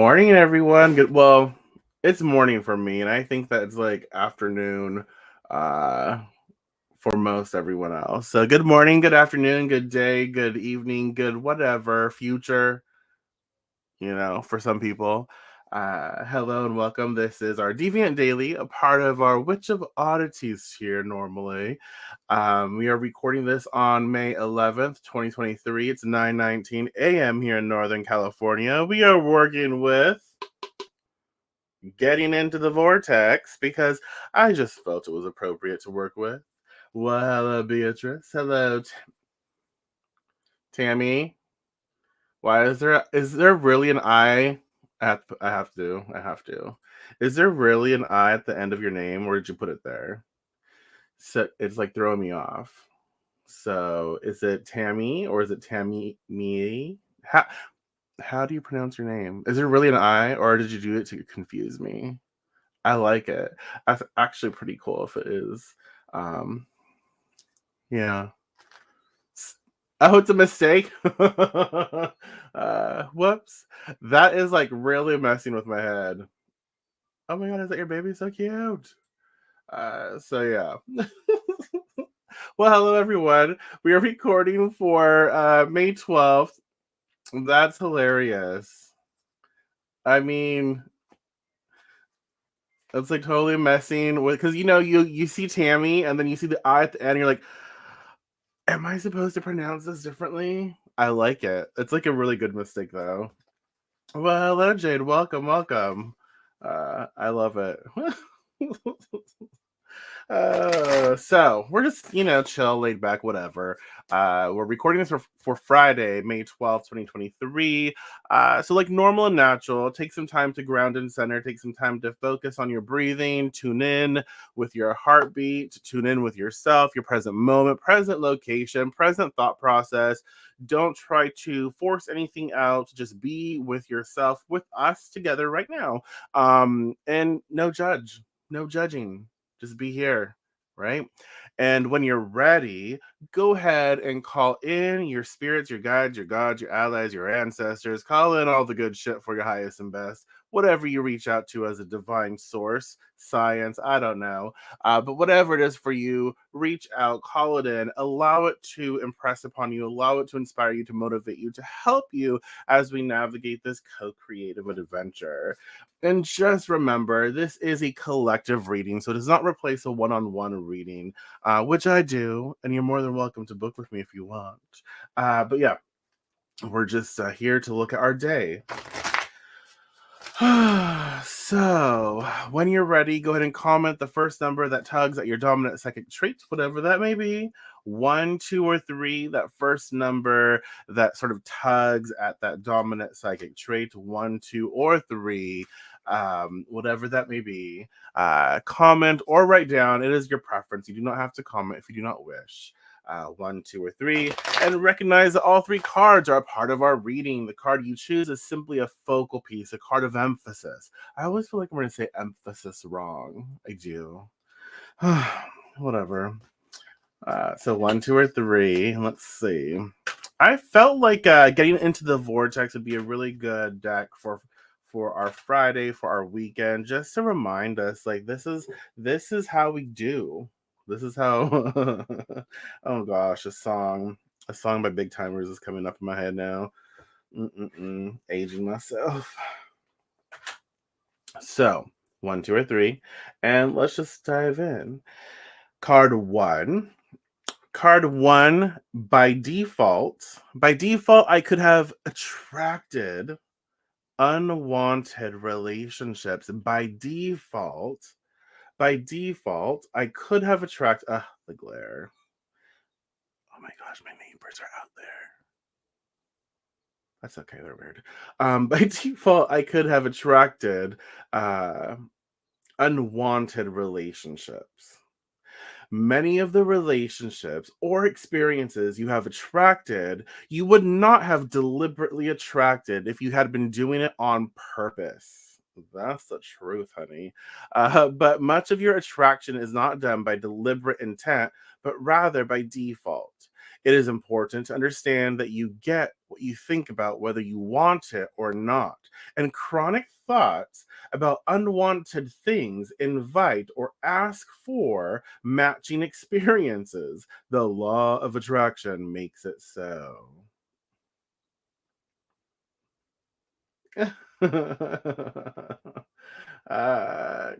morning, everyone. Well, it's morning for me, and I think that it's like afternoon uh, for most everyone else. So, good morning, good afternoon, good day, good evening, good whatever, future, for some people. Hello and welcome. This is our Deviant Daily, a part of our Witch of Oddities here normally. We are recording this on May 11th, 2023. It's 9:19 a.m. here in Northern California. We are working with getting into the Vortex because I just felt it was appropriate to work with. Well, hello, Beatrice. Hello, Tammy. Why is there really an I? I have to. Is there really an I at the end of your name, or did you put it there? So it's like throwing me off. So is it Tammy or is it Tammy me? How do you pronounce your name? Is there really an I, or did you do it to confuse me? I like it. That's actually pretty cool if it is. Um, yeah. Oh, it's a mistake. Whoops. That is like really messing with my head. Oh my god, is that your baby? So cute. So yeah. Well, hello everyone. We are recording for May 12th. That's hilarious. I mean, it's like totally messing with because you see Tammy and then you see the I at the end. You're like, am I supposed to pronounce this differently? I like it. It's like a really good mistake though. Well, hello Jade. Welcome, welcome. I love it. So we're just, chill, laid back, whatever. We're recording this for Friday, May 12th, 2023. So like normal and natural, take some time to ground and center, take some time to focus on your breathing, tune in with your heartbeat, tune in with yourself, your present moment, present location, present thought process. Don't try to force anything out. Just be with yourself, with us together right now. And no judging, just be here, right? And when you're ready, go ahead and call in your spirits, your guides, your gods, your allies, your ancestors. Call in all the good shit for your highest and best. Whatever you reach out to as a divine source, science, I don't know. But whatever it is for you, reach out, call it in, allow it to impress upon you, allow it to inspire you, to motivate you, to help you as we navigate this co creative adventure. And just remember, this is a collective reading, so it does not replace a one-on-one reading, which I do, and you're more than welcome to book with me if you want. But yeah, we're just here to look at our day. So, when you're ready, go ahead and comment the first number that tugs at your dominant psychic trait, whatever that may be. 1, 2, or 3, that first number that sort of tugs at that dominant psychic trait. 1, 2, or 3, whatever that may be. Comment or write down. It is your preference. You do not have to comment if you do not wish. 1, 2, or 3, and recognize that all 3 cards are a part of our reading. The card you choose is simply a focal piece, a card of emphasis. I always feel like I'm going to say emphasis wrong. I do. Whatever. So 1, 2, or 3. Let's see. I felt like getting into the Vortex would be a really good deck for our Friday, for our weekend, just to remind us, like this is how we do. This is how. Oh gosh, a song by Big Timers is coming up in my head now. Aging myself. So 1, 2, or 3, and let's just dive in. Card 1. Card 1, by default, I could have attracted unwanted relationships. By default, I could have attracted the glare. Oh my gosh, my neighbors are out there. That's okay, they're weird. By default, I could have attracted unwanted relationships. Many of the relationships or experiences you have attracted, you would not have deliberately attracted if you had been doing it on purpose. That's the truth, honey. But much of your attraction is not done by deliberate intent, but rather by default. It is important to understand that you get what you think about whether you want it or not. And chronic thoughts about unwanted things invite or ask for matching experiences. The law of attraction makes it so.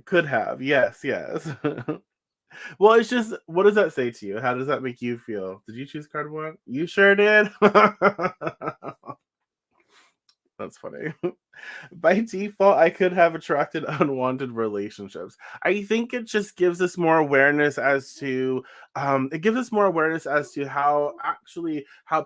Could have. Yes, yes. Well, it's just what does that say to you? How does that make you feel? Did you choose card one? You sure did. That's funny. By default, I could have attracted unwanted relationships. I think it just gives us more awareness as to it gives us more awareness as to how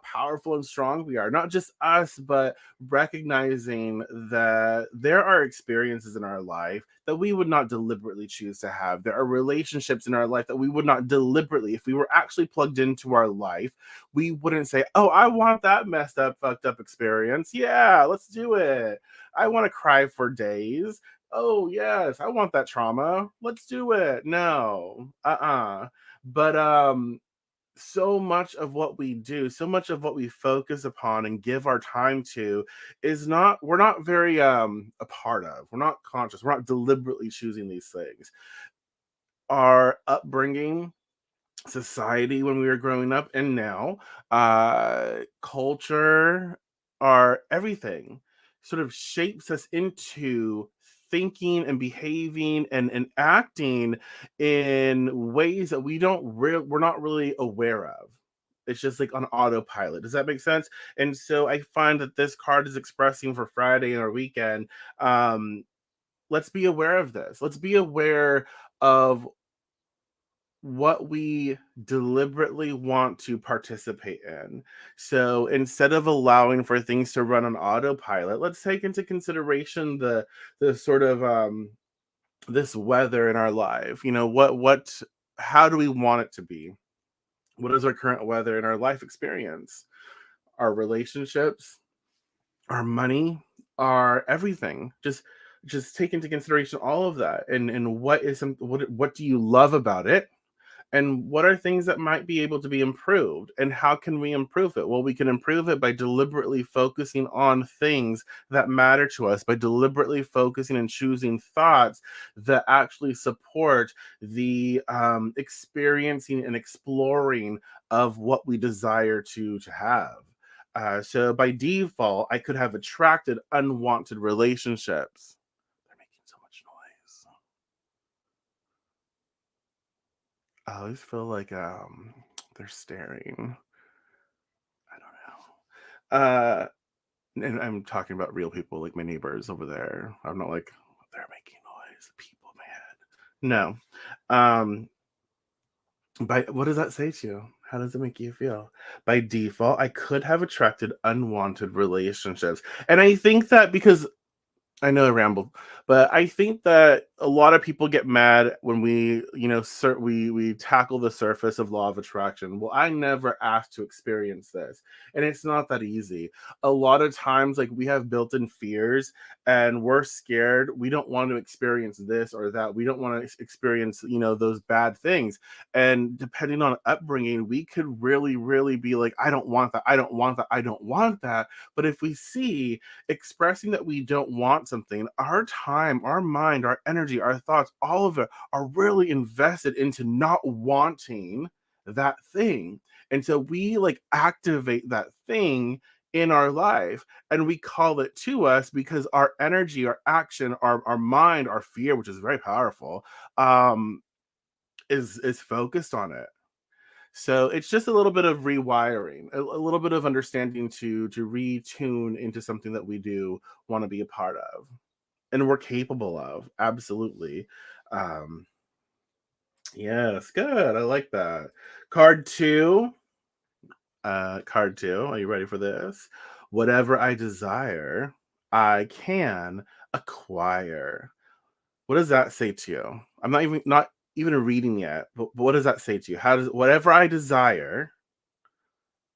powerful and strong we are. Not just us, but recognizing that there are experiences in our life that we would not deliberately choose to have. There are relationships in our life that we would not deliberately, if we were actually plugged into our life, we wouldn't say, "Oh, I want that messed up, fucked up experience. Yeah, let's do it. I want to cry for days. Oh, yes, I want that trauma. Let's do it." No. But so much of what we do, so much of what we focus upon and give our time to is not we're not very a part of. We're not conscious. We're not deliberately choosing these things. Our upbringing, society when we were growing up and now, culture, our everything sort of shapes us into thinking and behaving and acting in ways that we're not really aware of. It's just like on autopilot. Does that make sense? And so I find that this card is expressing for Friday and our weekend. Um, let's be aware of this. Let's be aware of what we deliberately want to participate in. So instead of allowing for things to run on autopilot, let's take into consideration the sort of this weather in our life. You know, what how do we want it to be? What is our current weather in our life experience? Our relationships, our money, our everything. Just take into consideration all of that and what do you love about it, and what are things that might be able to be improved, and how can we improve it? Well, we can improve it by deliberately focusing on things that matter to us, by deliberately focusing and choosing thoughts that actually support the experiencing and exploring of what we desire to have. So by default, I could have attracted unwanted relationships. They're making so much noise. I always feel like they're staring. I don't know. And I'm talking about real people, like my neighbors over there. I'm not like they're making noise. People in my head. No. By what does that say to you? How does it make you feel? By default, I could have attracted unwanted relationships, and I think that because I know I rambled, but I think that a lot of people get mad when we, we tackle the surface of law of attraction. Well, I never asked to experience this, and it's not that easy. A lot of times, like we have built-in fears, and we're scared. We don't want to experience this or that. We don't want to experience, those bad things. And depending on upbringing, we could really, really be like, I don't want that. I don't want that. I don't want that. But if we see expressing that we don't want something, our time, our mind, our energy, our thoughts, all of it are really invested into not wanting that thing. And so we like activate that thing in our life and we call it to us because our energy, our action, our mind, our fear, which is very powerful, um, is focused on it. So it's just a little bit of rewiring, a little bit of understanding to retune into something that we do want to be a part of and we're capable of. Absolutely. Um, yes, good. I like that. Card two. Card two. Are you ready for this? Whatever I desire, I can acquire. What does that say to you? I'm not even reading yet, but what does that say to you? How does whatever I desire,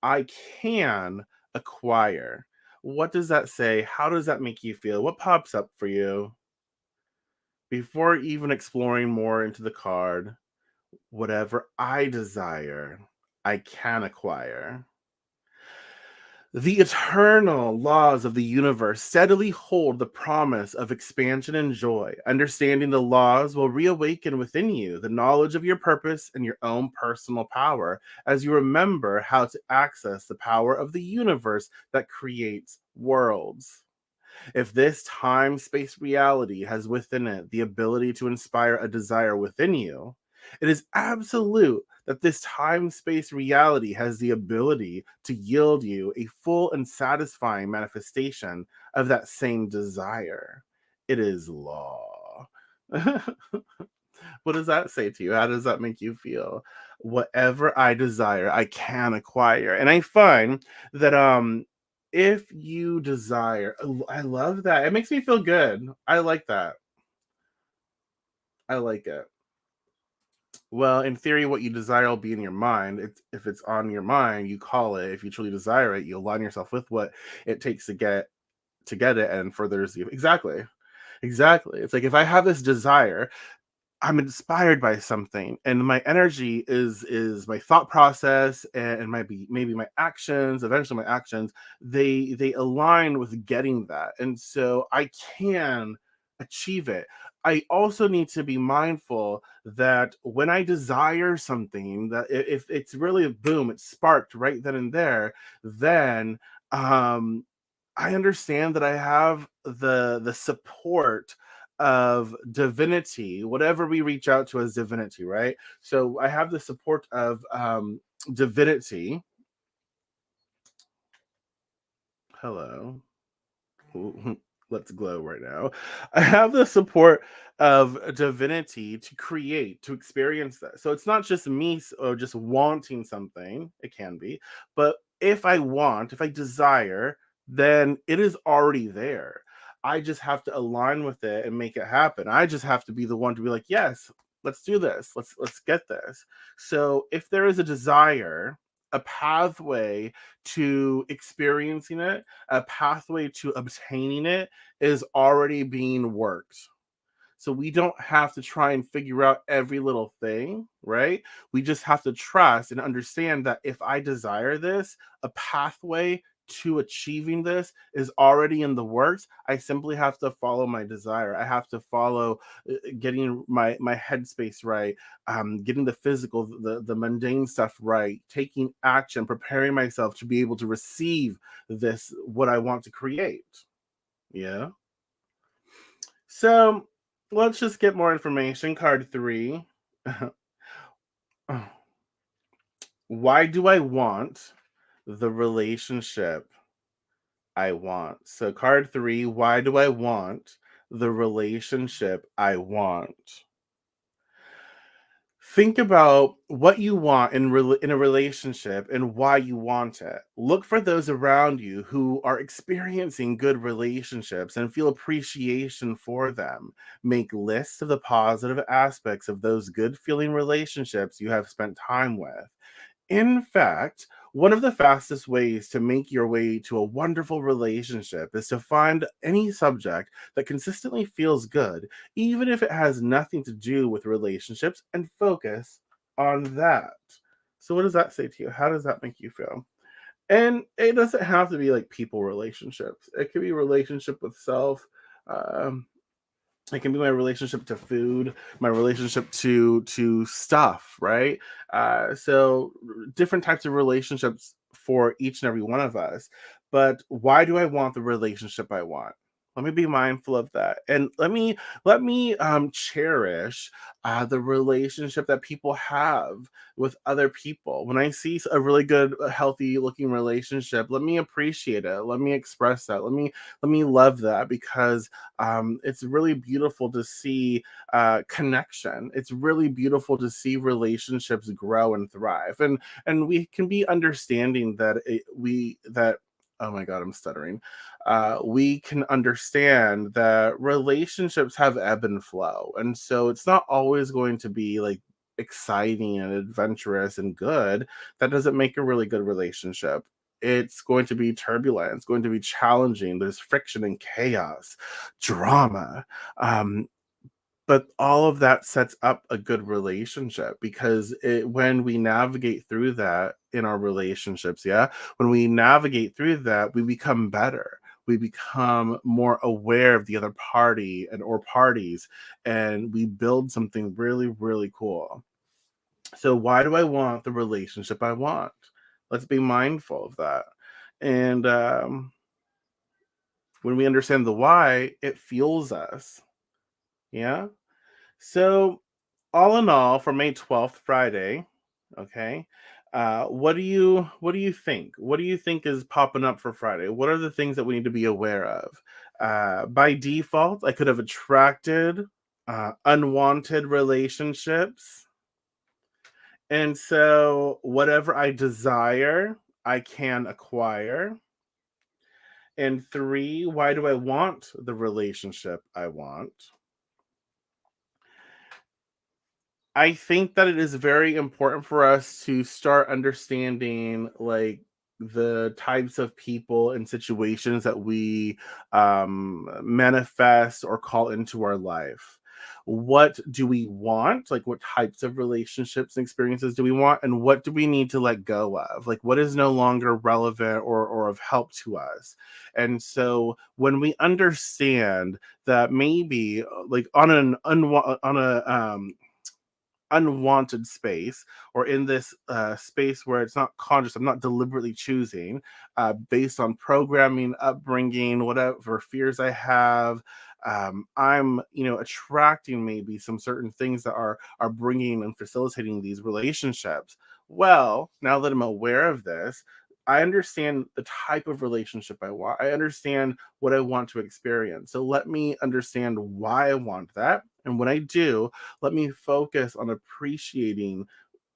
I can acquire. What does that say? How does that make you feel? What pops up for you before even exploring more into the card? Whatever I desire, I can acquire. The eternal laws of the universe steadily hold the promise of expansion and joy. Understanding the laws will reawaken within you the knowledge of your purpose and your own personal power as you remember how to access the power of the universe that creates worlds. If this time space reality has within it the ability to inspire a desire within you, it is absolute that this time space reality has the ability to yield you a full and satisfying manifestation of that same desire. It is law. What does that say to you? How does that make you feel? Whatever I desire, I can acquire. And I find that if you desire, I love that. It makes me feel good. I like that. I like it. Well, in theory, what you desire will be in your mind. If it's on your mind, you call it. If you truly desire it, you align yourself with what it takes to get it and furthers you. Exactly. Exactly. It's like if I have this desire, I'm inspired by something, and my energy is my thought process and maybe my actions. Eventually, my actions they align with getting that, and so I can achieve it. I also need to be mindful that when I desire something, that if it's really a boom, it's sparked right then and there, then um, I understand that I have the support of divinity, whatever we reach out to as divinity, right? So I have the support of divinity. Hello. Ooh, let's glow right now. I have the support of divinity to create, to experience that. So it's not just me or just wanting something, it can be, but if I want, if I desire, then it is already there. I just have to align with it and make it happen. I just have to be the one to be like, yes, let's do this. Let's get this. So if there is a desire, a pathway to experiencing it, a pathway to obtaining it is already being worked. So we don't have to try and figure out every little thing, right? We just have to trust and understand that if I desire this, a pathway to achieving this is already in the works. I simply have to follow my desire. I have to follow getting my headspace right, getting the physical, the mundane stuff right, taking action, preparing myself to be able to receive this what I want to create. Yeah. So let's just get more information. Card three. Why do I want the relationship I want? So, card three. Why do I want the relationship I want? Think about what you want in a relationship and why you want it. Look for those around you who are experiencing good relationships and feel appreciation for them. Make lists of the positive aspects of those good feeling relationships you have spent time with. In fact, one of the fastest ways to make your way to a wonderful relationship is to find any subject that consistently feels good, even if it has nothing to do with relationships, and focus on that. So, what does that say to you? How does that make you feel? And it doesn't have to be like people relationships, it could be relationship with self. Um, it can be my relationship to food, my relationship to stuff, right? So different types of relationships for each and every one of us. But why do I want the relationship I want? Let me be mindful of that, and let me cherish the relationship that people have with other people. When I see a really good, healthy looking relationship, let me appreciate it. Let me express that. Let me love that, because it's really beautiful to see connection. It's really beautiful to see relationships grow and thrive, and we can be understanding that we that. Oh my God, I'm stuttering. We can understand that relationships have ebb and flow, and so it's not always going to be like exciting and adventurous and good. That doesn't make a really good relationship. It's going to be turbulent. It's going to be challenging. There's friction and chaos, drama. Um, But all of that sets up a good relationship because when we navigate through that in our relationships, yeah, when we navigate through that, we become better. We become more aware of the other party and or parties, and we build something really, really cool. So why do I want the relationship I want? Let's be mindful of that. And when we understand the why, it fuels us. Yeah. So all in all, for May 12th, Friday, okay, what do you think? What do you think is popping up for Friday? What are the things that we need to be aware of? By default, I could have attracted unwanted relationships. And so whatever I desire, I can acquire. And three, why do I want the relationship I want? I think that it is very important for us to start understanding like the types of people and situations that we manifest or call into our life. What do we want? Like, what types of relationships and experiences do we want? And what do we need to let go of? Like, what is no longer relevant or of help to us? And so, when we understand that maybe like on a unwanted space or in this space where it's not conscious, I'm not deliberately choosing based on programming, upbringing, whatever fears I have. I'm attracting maybe some certain things that are bringing and facilitating these relationships. Well, now that I'm aware of this, I understand the type of relationship I want. I understand what I want to experience. So let me understand why I want that. And when I do, let me focus on appreciating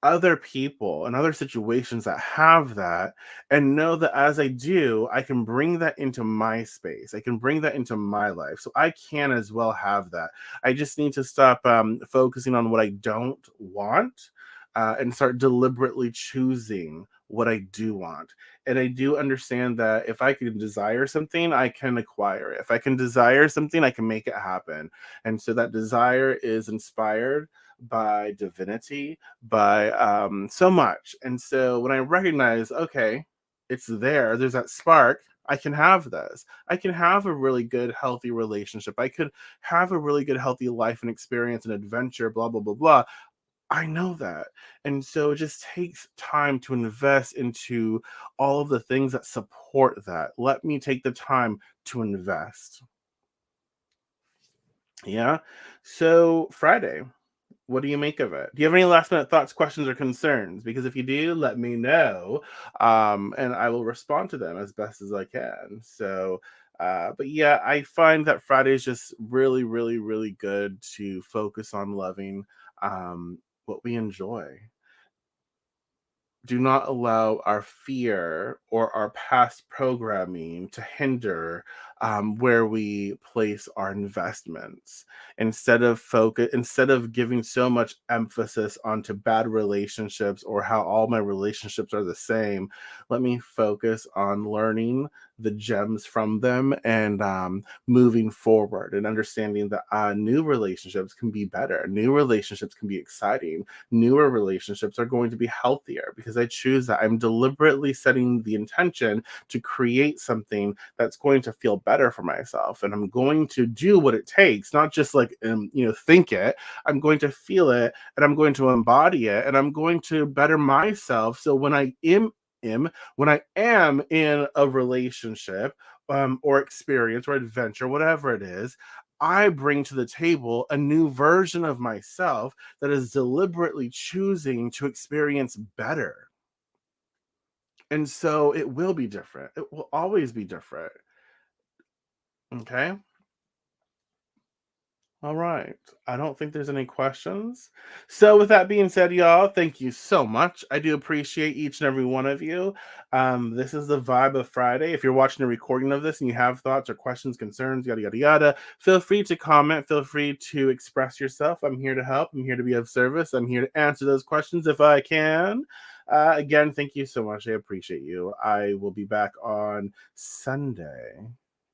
other people and other situations that have that, and know that as I do, I can bring that into my space. I can bring that into my life. So I can as well have that. I just need to stop focusing on what I don't want and start deliberately choosing what I do want. And I do understand that if I can desire something, I can acquire it. If I can desire something, I can make it happen. And so that desire is inspired by divinity, by so much. And so when I recognize, okay, it's there's that spark. I can have this. I can have a really good, healthy relationship. I could have a really good, healthy life and experience and adventure, blah, blah, blah, blah. I know that. And so it just takes time to invest into all of the things that support that. Let me take the time to invest. Yeah. So, Friday, what do you make of it? Do you have any last minute thoughts, questions, or concerns? Because if you do, let me know, and I will respond to them as best as I can. So, but yeah, I find that Friday is just really, really, really good to focus on loving what we enjoy. Do not allow our fear or our past programming to hinder where we place our investments. Instead of giving so much emphasis onto bad relationships or how all my relationships are the same, let me focus on learning the gems from them and moving forward and understanding that new relationships can be better, new relationships can be exciting, newer relationships are going to be healthier because I choose that. I'm deliberately setting the intention to create something that's going to feel better for myself. And I'm going to do what it takes, not just like, think it. I'm going to feel it and I'm going to embody it and I'm going to better myself. So when I am in a relationship or experience or adventure, whatever it is, I bring to the table a new version of myself that is deliberately choosing to experience better. And so it will be different. It will always be different. Okay. All right. I don't think there's any questions. So, with that being said, y'all, thank you so much. I do appreciate each and every one of you. This is the vibe of Friday. If you're watching a recording of this and you have thoughts or questions, concerns, yada, yada, yada, feel free to comment. Feel free to express yourself. I'm here to help. I'm here to be of service. I'm here to answer those questions if I can. Again, thank you so much. I appreciate you. I will be back on Sunday.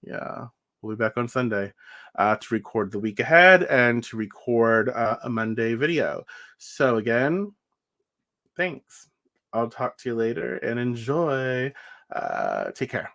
Yeah. we'll be back on Sunday to record the week ahead and to record a Monday video. So again, thanks. I'll talk to you later and enjoy. Take care.